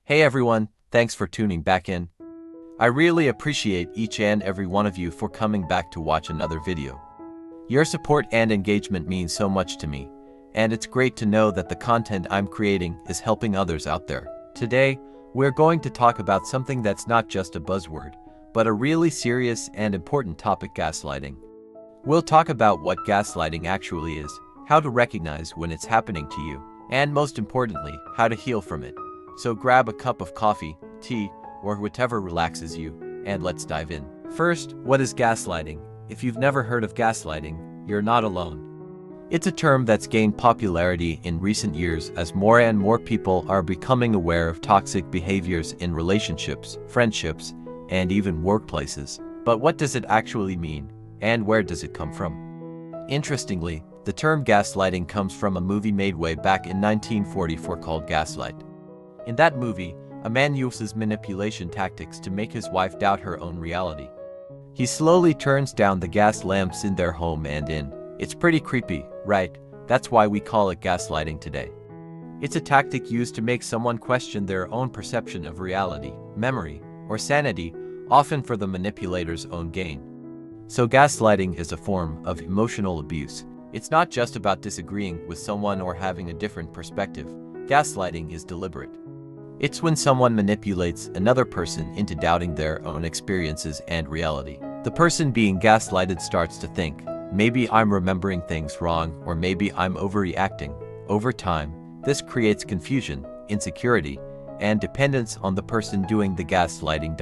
Hey everyone, thanks for tuning back in. I really appreciate each and every one of you for coming back to watch another video. Your support and engagement means so much to me, and it's great to know that the content I'm creating is helping others out there. Today, we're going to talk about something that's not just a buzzword, but a really serious and important topic: gaslighting. We'll talk about what gaslighting actually is, how to recognize when it's happening to you, and most importantly, how to heal from it. So grab a cup of coffee, tea, or whatever relaxes you, and let's dive in. First, what is gaslighting? If you've never heard of gaslighting, you're not alone. It's a term that's gained popularity in recent years as more and more people are becoming aware of toxic behaviors in relationships, friendships, and even workplaces. But what does it actually mean, and where does it come from? Interestingly, the term gaslighting comes from a movie made way back in 1944 called Gaslight. In that movie, a man uses manipulation tactics to make his wife doubt her own reality. He slowly turns down the gas lamps in their home it's pretty creepy, right? That's why we call it gaslighting today. It's a tactic used to make someone question their own perception of reality, memory, or sanity, often for the manipulator's own gain. So gaslighting is a form of emotional abuse. It's not just about disagreeing with someone or having a different perspective. Gaslighting is deliberate. It's when someone manipulates another person into doubting their own experiences and reality. The person being gaslighted starts to think, maybe I'm remembering things wrong, or maybe I'm overreacting. Over time, this creates confusion, insecurity, and dependence on the person doing the gaslighting.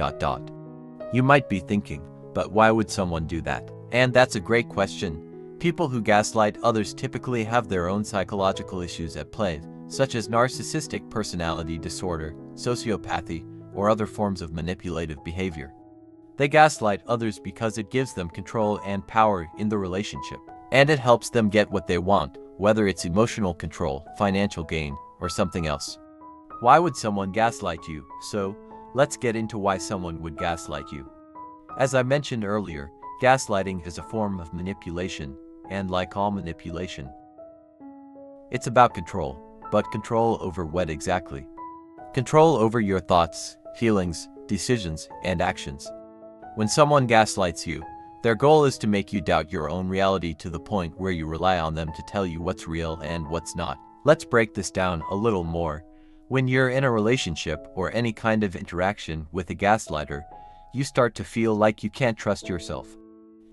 You might be thinking, but why would someone do that? And that's a great question. People who gaslight others typically have their own psychological issues at play, such as narcissistic personality disorder, sociopathy, or other forms of manipulative behavior. They gaslight others because it gives them control and power in the relationship, and it helps them get what they want, whether it's emotional control, financial gain, or something else. Why would someone gaslight you? So, let's get into why someone would gaslight you. As I mentioned earlier, gaslighting is a form of manipulation, and like all manipulation, it's about control. But control over what exactly? Control over your thoughts, feelings, decisions, and actions. When someone gaslights you, their goal is to make you doubt your own reality to the point where you rely on them to tell you what's real and what's not. Let's break this down a little more. When you're in a relationship or any kind of interaction with a gaslighter, you start to feel like you can't trust yourself.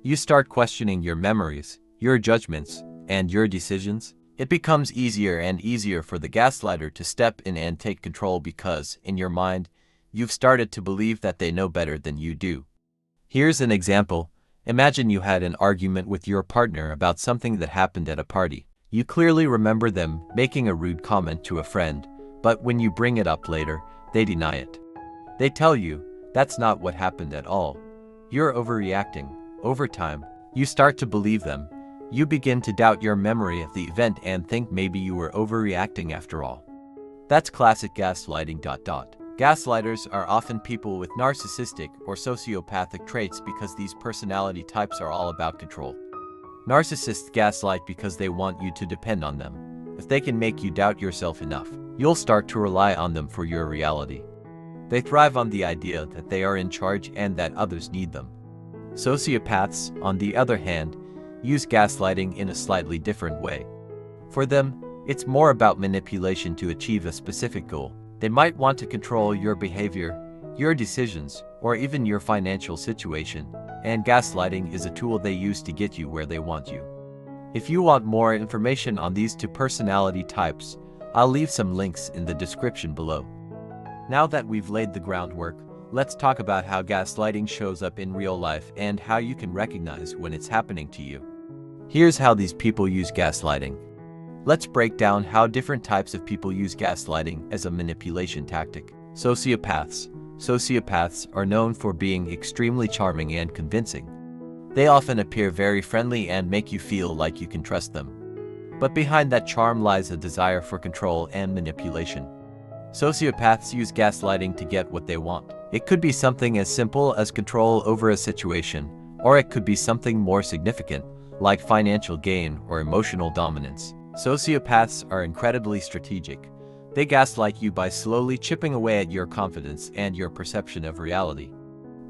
You start questioning your memories, your judgments, and your decisions. It becomes easier and easier for the gaslighter to step in and take control because, in your mind, you've started to believe that they know better than you do. Here's an example. Imagine you had an argument with your partner about something that happened at a party. You clearly remember them making a rude comment to a friend, but when you bring it up later, they deny it. They tell you, that's not what happened at all. You're overreacting. Over time, you start to believe them. You begin to doubt your memory of the event and think maybe you were overreacting after all. That's classic gaslighting. Gaslighters are often people with narcissistic or sociopathic traits because these personality types are all about control. Narcissists gaslight because they want you to depend on them. If they can make you doubt yourself enough, you'll start to rely on them for your reality. They thrive on the idea that they are in charge and that others need them. Sociopaths, on the other hand, use gaslighting in a slightly different way. For them, it's more about manipulation to achieve a specific goal. They might want to control your behavior, your decisions, or even your financial situation, and gaslighting is a tool they use to get you where they want you. If you want more information on these two personality types, I'll leave some links in the description below. Now that we've laid the groundwork, let's talk about how gaslighting shows up in real life and how you can recognize when it's happening to you. Here's how these people use gaslighting. Let's break down how different types of people use gaslighting as a manipulation tactic. Sociopaths. Sociopaths are known for being extremely charming and convincing. They often appear very friendly and make you feel like you can trust them. But behind that charm lies a desire for control and manipulation. Sociopaths use gaslighting to get what they want. It could be something as simple as control over a situation, or it could be something more significant, like financial gain or emotional dominance. Sociopaths are incredibly strategic. They gaslight you by slowly chipping away at your confidence and your perception of reality.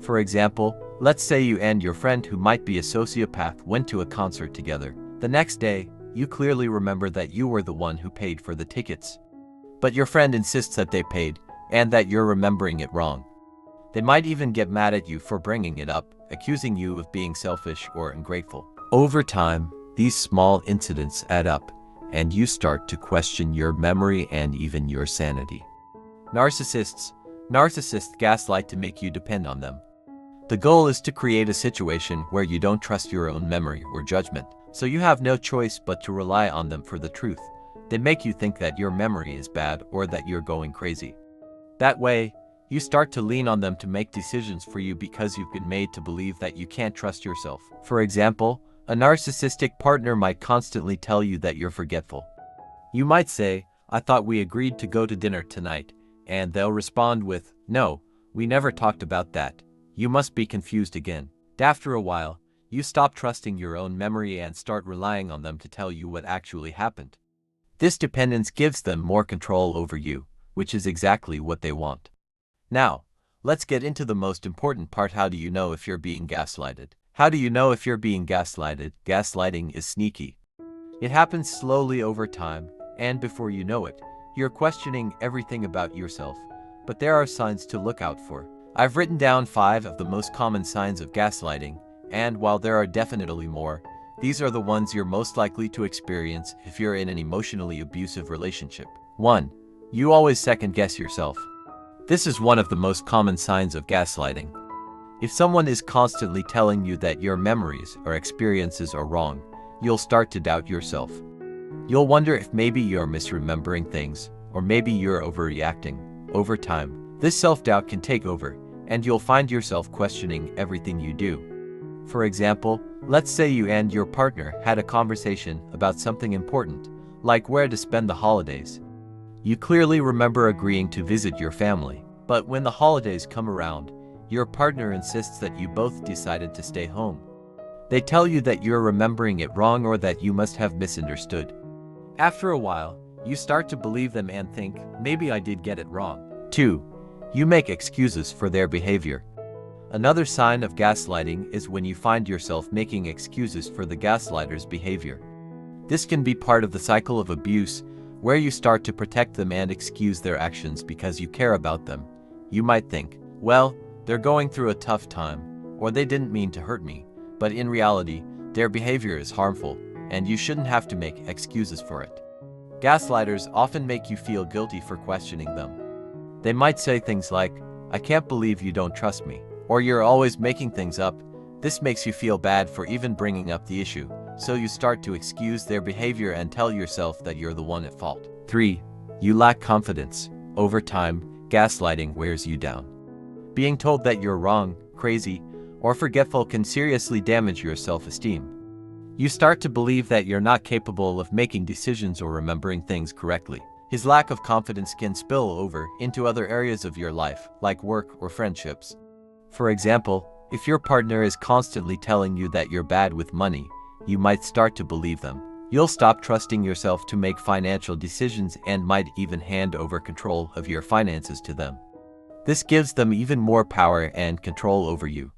For example, let's say you and your friend who might be a sociopath went to a concert together. The next day, you clearly remember that you were the one who paid for the tickets. But your friend insists that they paid, and that you're remembering it wrong. They might even get mad at you for bringing it up, accusing you of being selfish or ungrateful. Over time, these small incidents add up, and you start to question your memory and even your sanity. Narcissists gaslight to make you depend on them. The goal is to create a situation where you don't trust your own memory or judgment, so you have no choice but to rely on them for the truth. They make you think that your memory is bad or that you're going crazy. That way, you start to lean on them to make decisions for you because you've been made to believe that you can't trust yourself. For example, a narcissistic partner might constantly tell you that you're forgetful. You might say, "I thought we agreed to go to dinner tonight," and they'll respond with, "No, we never talked about that. You must be confused again." After a while, you stop trusting your own memory and start relying on them to tell you what actually happened. This dependence gives them more control over you, which is exactly what they want. Now, let's get into the most important part. How do you know if you're being gaslighted? How do you know if you're being gaslighted? Gaslighting is sneaky. It happens slowly over time, and before you know it, you're questioning everything about yourself. But there are signs to look out for. I've written down 5 of the most common signs of gaslighting, and while there are definitely more, these are the ones you're most likely to experience if you're in an emotionally abusive relationship. 1. You always second-guess yourself. This is one of the most common signs of gaslighting. If someone is constantly telling you that your memories or experiences are wrong, you'll start to doubt yourself. You'll wonder if maybe you're misremembering things, or maybe you're overreacting. Over time, this self-doubt can take over, and you'll find yourself questioning everything you do. For example, let's say you and your partner had a conversation about something important, like where to spend the holidays. You clearly remember agreeing to visit your family, but when the holidays come around, your partner insists that you both decided to stay home. They tell you that you're remembering it wrong or that you must have misunderstood. After a while, you start to believe them and think, maybe I did get it wrong. 2. You make excuses for their behavior. Another sign of gaslighting is when you find yourself making excuses for the gaslighter's behavior. This can be part of the cycle of abuse, where you start to protect them and excuse their actions because you care about them. You might think, well, they're going through a tough time, or they didn't mean to hurt me, but in reality, their behavior is harmful, and you shouldn't have to make excuses for it. Gaslighters often make you feel guilty for questioning them. They might say things like, "I can't believe you don't trust me," or "You're always making things up." This makes you feel bad for even bringing up the issue, so you start to excuse their behavior and tell yourself that you're the one at fault. 3. You lack confidence. Over time, gaslighting wears you down. Being told that you're wrong, crazy, or forgetful can seriously damage your self-esteem. You start to believe that you're not capable of making decisions or remembering things correctly. His lack of confidence can spill over into other areas of your life, like work or friendships. For example, if your partner is constantly telling you that you're bad with money, you might start to believe them. You'll stop trusting yourself to make financial decisions and might even hand over control of your finances to them. This gives them even more power and control over you.